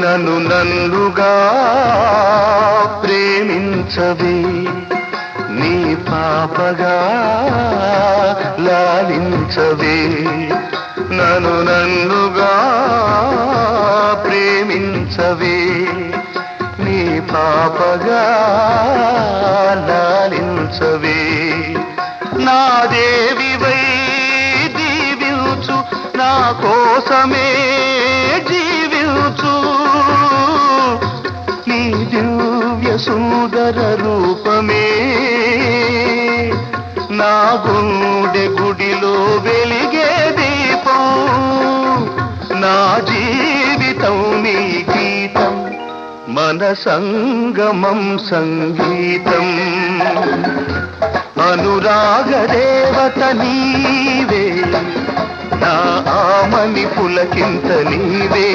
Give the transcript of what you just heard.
నన్ను నన్నుగా ప్రేమించవే, నీ పాపగా లాలించవే. నన్ను నన్నుగా ప్రేమించవే, నీ పాపగా లాలించవే. నా దేవివై దీవించు, నా కోసమే జీవించు. నీ దివ్య సుందర రూపమే నా గుండె గుడిలో వెలిగే దీపం. నా జీవితం నీ గీతం, మన సంగమం సంగీతం. అనురాగ దేవత నీవే, నా ఆమని పులకింత నీవే.